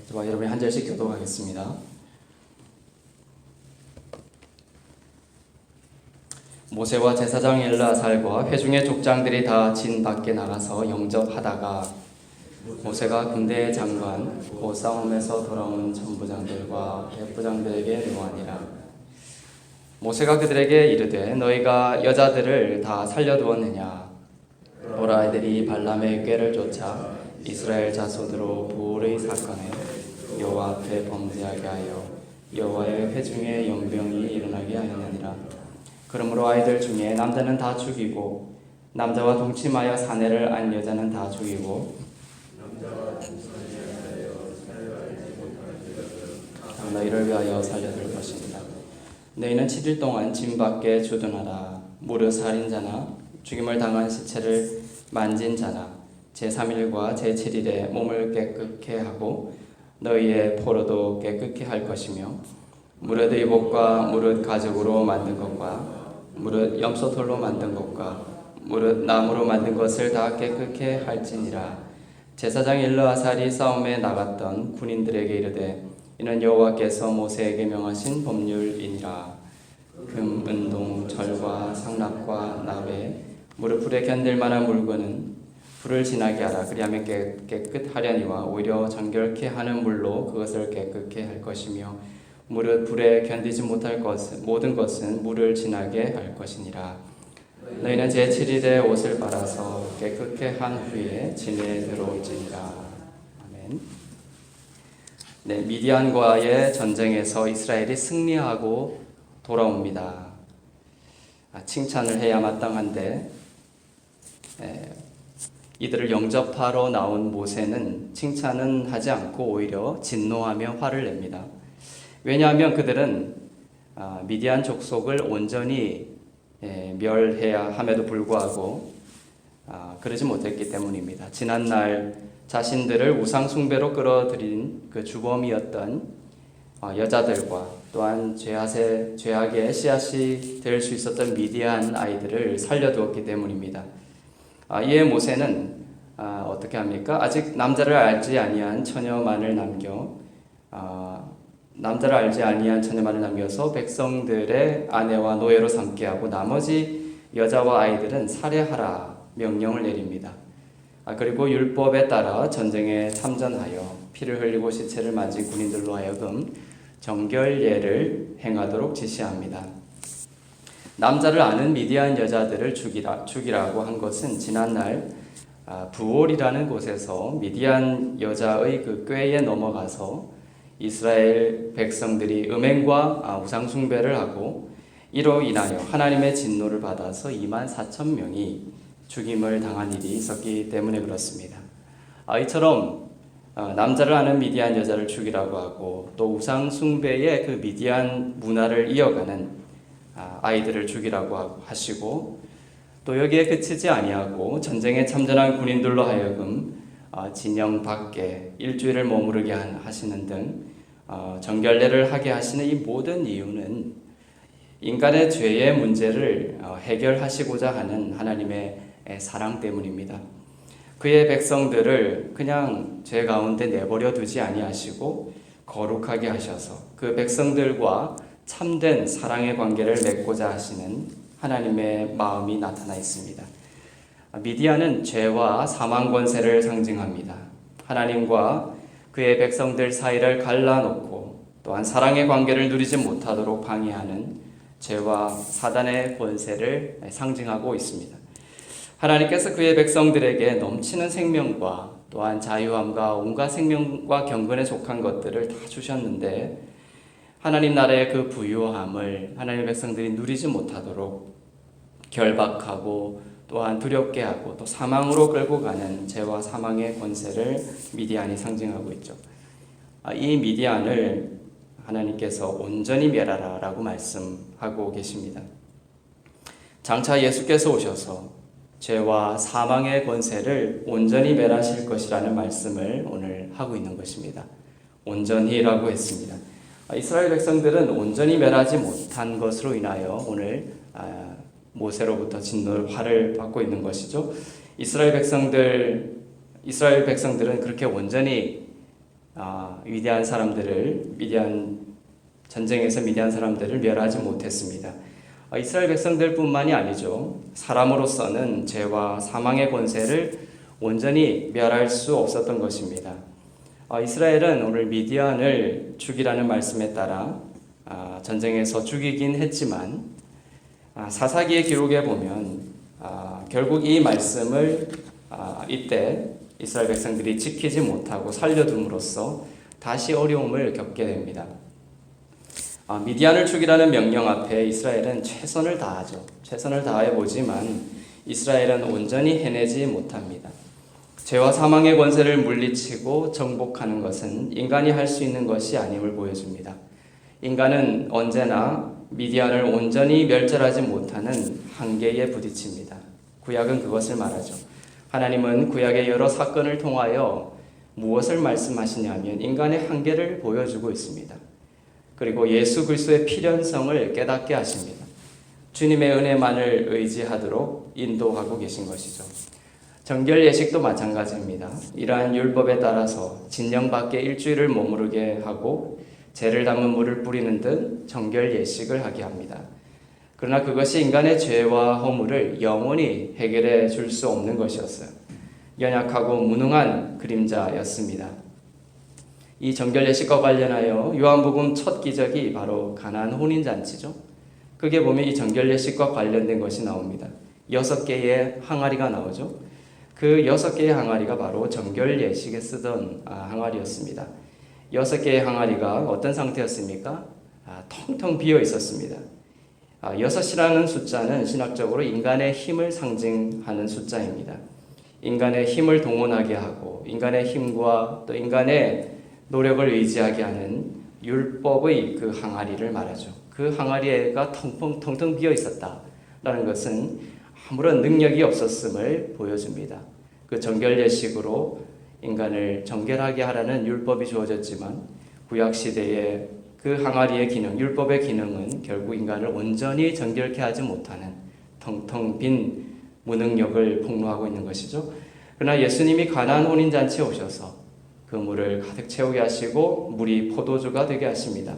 저와 여러분이 한 절씩 교독하겠습니다. 모세와 제사장 엘르아살과 회중의 족장들이 다 진 밖에 나가서 영접하다가 모세가 군대의 장관 곧 싸움에서 돌아온 천부장들과 백부장들에게 명하니라. 모세가 그들에게 이르되 너희가 여자들을 다 살려두었느냐? 보라 아이들이 발람의 꾀를 쫓아 이스라엘 자손으로 부올의 사건에 여호와 앞에 범죄하게 하여 여호와의 회중에 연병이 일어나게 하였느니라. 그러므로 아이들 중에 남자는 다 죽이고 남자와 동침하여 사내를 안 여자는 다 죽이고 너희를 위하여 살려둘 것입니다. 너희는 7일 동안 진 밖에 주둔하라. 무릇 살인자나 죽임을 당한 시체를 만진 자나 제3일과 제7일에 몸을 깨끗게 하고 너희의 포로도 깨끗게 할 것이며 무릇 의복과 무릇 가죽으로 만든 것과 무릇 염소털로 만든 것과 무릇 나무로 만든 것을 다 깨끗게 할지니라. 제사장 엘르아살이 싸움에 나갔던 군인들에게 이르되 이는 여호와께서 모세에게 명하신 법률이니라. 금, 은동, 절과 상납과 나베 무릇 불에 견딜 만한 물건은 불을 지나게 하라. 그리하면 깨끗하려니와 오히려 정결케 하는 물로 그것을 깨끗게 할 것이며 무릇 불에 견디지 못할 모든 것은 물을 지나게 할 것이니라. 너희는 제7일에 옷을 빨아서 깨끗게 한 후에 진에 들어올지니라. 아멘. 네, 미디안과의 전쟁에서 이스라엘이 승리하고 돌아옵니다. 칭찬을 해야 마땅한데 이들을 영접하러 나온 모세는 칭찬은 하지 않고 오히려 진노하며 화를 냅니다. 왜냐하면 그들은 미디안 족속을 온전히 멸해야 함에도 불구하고 그러지 못했기 때문입니다. 지난날 자신들을 우상 숭배로 끌어들인 그 주범이었던 여자들과 또한 죄악의 씨앗이 될 수 있었던 미디안 아이들을 살려두었기 때문입니다. 이에 모세는 어떻게 합니까? 아직 남자를 알지 아니한 처녀만을 남겨서 백성들의 아내와 노예로 삼게 하고 나머지 여자와 아이들은 살해하라 명령을 내립니다. 그리고 율법에 따라 전쟁에 참전하여 피를 흘리고 시체를 만진 군인들로 하여금 정결례를 행하도록 지시합니다. 남자를 아는 미디안 여자들을 죽이라고 한 것은 지난날 부올이라는 곳에서 미디안 여자의 그 꾀에 넘어가서 이스라엘 백성들이 음행과 우상 숭배를 하고 이로 인하여 하나님의 진노를 받아서 24,000명이 죽임을 당한 일이 있었기 때문에 그렇습니다. 이처럼 남자를 아는 미디안 여자를 죽이라고 하고 또 우상 숭배의 그 미디안 문화를 이어가는 아이들을 죽이라고 하시고 또 여기에 그치지 아니하고 전쟁에 참전한 군인들로 하여금 진영 밖에 일주일을 머무르게 하시는 등 정결례를 하게 하시는 이 모든 이유는 인간의 죄의 문제를 해결하시고자 하는 하나님의 사랑 때문입니다. 그의 백성들을 그냥 죄 가운데 내버려 두지 아니하시고 거룩하게 하셔서 그 백성들과 참된 사랑의 관계를 맺고자 하시는 하나님의 마음이 나타나 있습니다. 미디안은 죄와 사망 권세를 상징합니다. 하나님과 그의 백성들 사이를 갈라놓고 또한 사랑의 관계를 누리지 못하도록 방해하는 죄와 사단의 권세를 상징하고 있습니다. 하나님께서 그의 백성들에게 넘치는 생명과 또한 자유함과 온갖 생명과 경건에 속한 것들을 다 주셨는데 하나님 나라의 그 부유함을 하나님의 백성들이 누리지 못하도록 결박하고 또한 두렵게 하고 또 사망으로 끌고 가는 죄와 사망의 권세를 미디안이 상징하고 있죠. 이 미디안을 하나님께서 온전히 멸하라 라고 말씀하고 계십니다. 장차 예수께서 오셔서 죄와 사망의 권세를 온전히 멸하실 것이라는 말씀을 오늘 하고 있는 것입니다. 온전히라고 했습니다. 이스라엘 백성들은 온전히 멸하지 못한 것으로 인하여 오늘 모세로부터 진노를 화를 받고 있는 것이죠. 이스라엘 백성들은 그렇게 온전히 위대한 사람들을 미디안 전쟁에서 미디안 사람들을 멸하지 못했습니다. 이스라엘 백성들뿐만이 아니죠. 사람으로서는 죄와 사망의 권세를 온전히 멸할 수 없었던 것입니다. 이스라엘은 오늘 미디안을 죽이라는 말씀에 따라 전쟁에서 죽이긴 했지만 사사기의 기록에 보면 결국 이 말씀을 이때 이스라엘 백성들이 지키지 못하고 살려둠으로써 다시 어려움을 겪게 됩니다. 미디안을 죽이라는 명령 앞에 이스라엘은 최선을 다하죠. 최선을 다해 보지만 이스라엘은 온전히 해내지 못합니다. 죄와 사망의 권세를 물리치고 정복하는 것은 인간이 할 수 있는 것이 아님을 보여줍니다. 인간은 언제나 미디안을 온전히 멸절하지 못하는 한계에 부딪힙니다. 구약은 그것을 말하죠. 하나님은 구약의 여러 사건을 통하여 무엇을 말씀하시냐면 인간의 한계를 보여주고 있습니다. 그리고 예수 그리스도의 필연성을 깨닫게 하십니다. 주님의 은혜만을 의지하도록 인도하고 계신 것이죠. 정결 예식도 마찬가지입니다. 이러한 율법에 따라서 진영 밖에 일주일을 머무르게 하고 죄를 담은 물을 뿌리는 등 정결 예식을 하게 합니다. 그러나 그것이 인간의 죄와 허물을 영원히 해결해 줄 수 없는 것이었어요. 연약하고 무능한 그림자였습니다. 이 정결 예식과 관련하여 요한복음 첫 기적이 바로 가나안 혼인잔치죠. 그게 보면 이 정결 예식과 관련된 것이 나옵니다. 6개의 항아리가 나오죠. 그 6개의 항아리가 바로 정결 예식에 쓰던 항아리였습니다. 6개의 항아리가 어떤 상태였습니까? 텅텅 비어 있었습니다. 6이라는 숫자는 신학적으로 인간의 힘을 상징하는 숫자입니다. 인간의 힘을 동원하게 하고 인간의 힘과 또 인간의 노력을 의지하게 하는 율법의 그 항아리를 말하죠. 그 항아리가 텅텅 비어 있었다라는 것은 아무런 능력이 없었음을 보여줍니다. 그 정결 예식으로 인간을 정결하게 하라는 율법이 주어졌지만 구약 시대에 그 항아리의 기능, 율법의 기능은 결국 인간을 온전히 정결케 하지 못하는 텅텅 빈 무능력을 폭로하고 있는 것이죠. 그러나 예수님이 가나안 혼인잔치에 오셔서 그 물을 가득 채우게 하시고 물이 포도주가 되게 하십니다.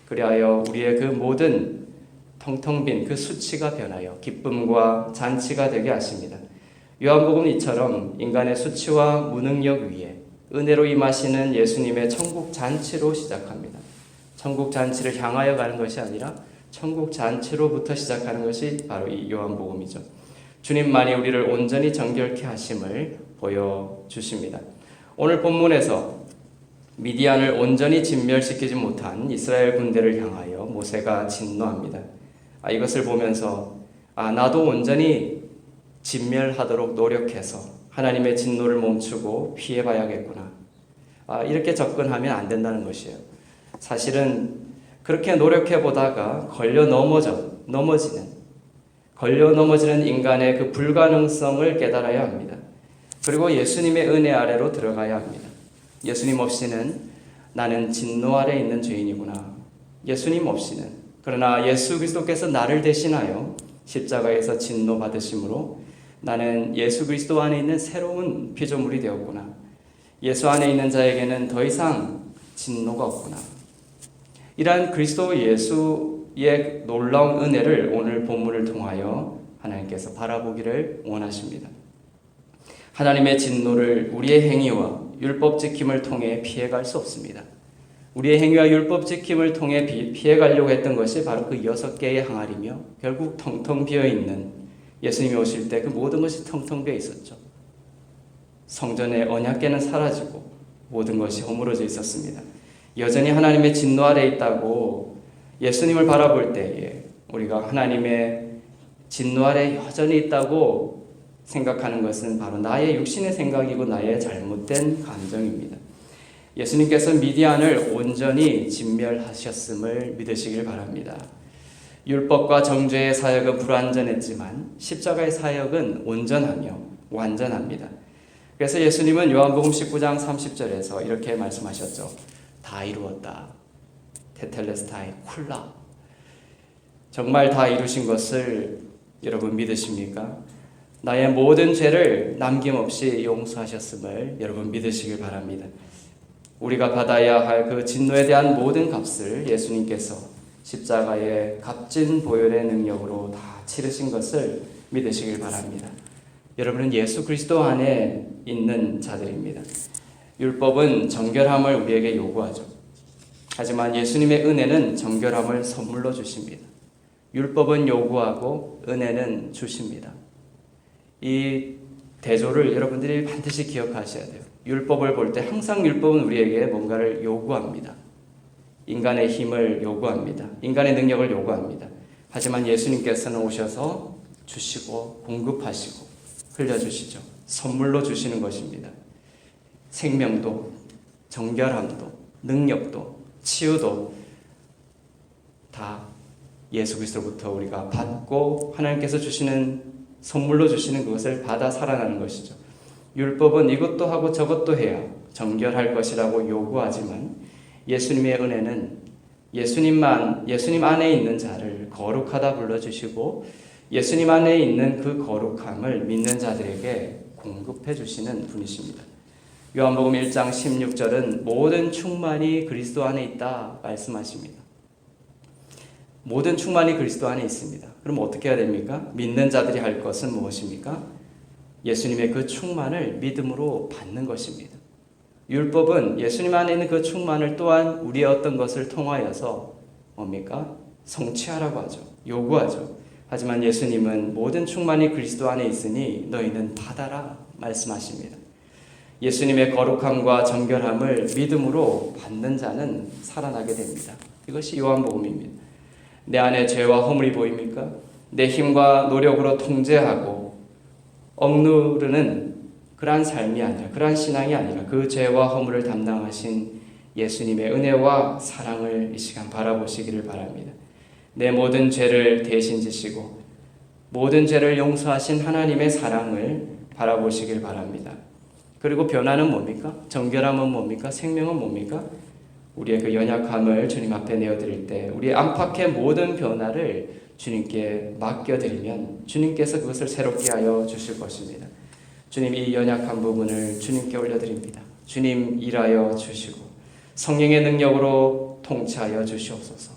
그리하여 우리의 그 모든 텅텅 빈 그 수치가 변하여 기쁨과 잔치가 되게 하십니다. 요한복음 이처럼 인간의 수치와 무능력 위에 은혜로 임하시는 예수님의 천국 잔치로 시작합니다. 천국 잔치를 향하여 가는 것이 아니라 천국 잔치로부터 시작하는 것이 바로 이 요한복음이죠. 주님만이 우리를 온전히 정결케 하심을 보여주십니다. 오늘 본문에서 미디안을 온전히 진멸시키지 못한 이스라엘 군대를 향하여 모세가 진노합니다. 이것을 보면서 나도 온전히 진멸하도록 노력해서 하나님의 진노를 멈추고 피해봐야겠구나. 이렇게 접근하면 안 된다는 것이에요. 사실은 그렇게 노력해보다가 걸려 넘어지는 인간의 그 불가능성을 깨달아야 합니다. 그리고 예수님의 은혜 아래로 들어가야 합니다. 예수님 없이는 나는 진노 아래 있는 죄인이구나. 예수님 없이는. 그러나 예수 그리스도께서 나를 대신하여 십자가에서 진노 받으심으로 나는 예수 그리스도 안에 있는 새로운 피조물이 되었구나. 예수 안에 있는 자에게는 더 이상 진노가 없구나. 이러한 그리스도 예수의 놀라운 은혜를 오늘 본문을 통하여 하나님께서 바라보기를 원하십니다. 하나님의 진노를 우리의 행위와 율법 지킴을 통해 피해갈 수 없습니다. 우리의 행위와 율법 지킴을 통해 피해가려고 했던 것이 바로 그 6개의 항아리며 결국 텅텅 비어있는 예수님이 오실 때 그 모든 것이 텅텅 비어 있었죠. 성전의 언약궤는 사라지고 모든 것이 허물어져 있었습니다. 여전히 하나님의 진노 아래 있다고 예수님을 바라볼 때에 우리가 하나님의 진노 아래 여전히 있다고 생각하는 것은 바로 나의 육신의 생각이고 나의 잘못된 감정입니다. 예수님께서 미디안을 온전히 진멸하셨음을 믿으시길 바랍니다. 율법과 정죄의 사역은 불완전했지만 십자가의 사역은 온전하며 완전합니다. 그래서 예수님은 요한복음 19장 30절에서 이렇게 말씀하셨죠. 다 이루었다. 테텔레스타이 쿨라. 정말 다 이루신 것을 여러분 믿으십니까? 나의 모든 죄를 남김없이 용서하셨음을 여러분 믿으시길 바랍니다. 우리가 받아야 할 그 진노에 대한 모든 값을 예수님께서 십자가의 값진 보혈의 능력으로 다 치르신 것을 믿으시길 바랍니다. 여러분은 예수 그리스도 안에 있는 자들입니다. 율법은 정결함을 우리에게 요구하죠. 하지만 예수님의 은혜는 정결함을 선물로 주십니다. 율법은 요구하고 은혜는 주십니다. 이 대조를 여러분들이 반드시 기억하셔야 돼요. 율법을 볼 때 항상 율법은 우리에게 뭔가를 요구합니다. 인간의 힘을 요구합니다. 인간의 능력을 요구합니다. 하지만 예수님께서는 오셔서 주시고 공급하시고 흘려주시죠. 선물로 주시는 것입니다. 생명도, 정결함도, 능력도, 치유도 다 예수 그리스도로부터 우리가 받고 하나님께서 주시는 선물로 주시는 그것을 받아 살아나는 것이죠. 율법은 이것도 하고 저것도 해야 정결할 것이라고 요구하지만 예수님의 은혜는 예수님 안에 있는 자를 거룩하다 불러주시고 예수님 안에 있는 그 거룩함을 믿는 자들에게 공급해 주시는 분이십니다. 요한복음 1장 16절은 모든 충만이 그리스도 안에 있다 말씀하십니다. 모든 충만이 그리스도 안에 있습니다. 그럼 어떻게 해야 됩니까? 믿는 자들이 할 것은 무엇입니까? 예수님의 그 충만을 믿음으로 받는 것입니다. 율법은 예수님 안에 있는 그 충만을 또한 우리의 어떤 것을 통하여서 뭡니까? 성취하라고 하죠. 요구하죠. 하지만 예수님은 모든 충만이 그리스도 안에 있으니 너희는 받아라 말씀하십니다. 예수님의 거룩함과 정결함을 믿음으로 받는 자는 살아나게 됩니다. 이것이 요한복음입니다. 내 안에 죄와 허물이 보입니까? 내 힘과 노력으로 통제하고 억누르는 그러한 삶이 아니라, 그러한 신앙이 아니라 그 죄와 허물을 담당하신 예수님의 은혜와 사랑을 이 시간 바라보시기를 바랍니다. 내 모든 죄를 대신 지시고 모든 죄를 용서하신 하나님의 사랑을 바라보시길 바랍니다. 그리고 변화는 뭡니까? 정결함은 뭡니까? 생명은 뭡니까? 우리의 그 연약함을 주님 앞에 내어드릴 때 우리의 안팎의 모든 변화를 주님께 맡겨드리면 주님께서 그것을 새롭게 하여 주실 것입니다. 주님, 이 연약한 부분을 주님께 올려드립니다. 주님 일하여 주시고 성령의 능력으로 통치하여 주시옵소서.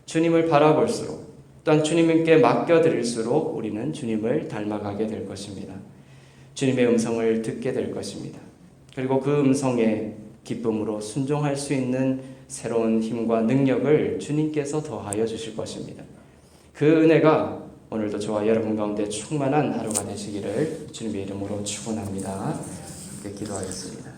주님을 바라볼수록 또한 주님께 맡겨드릴수록 우리는 주님을 닮아가게 될 것입니다. 주님의 음성을 듣게 될 것입니다. 그리고 그 음성에 기쁨으로 순종할 수 있는 새로운 힘과 능력을 주님께서 더하여 주실 것입니다. 그 은혜가 오늘도 저와 여러분 가운데 충만한 하루가 되시기를 주님의 이름으로 축원합니다. 함께 기도하겠습니다.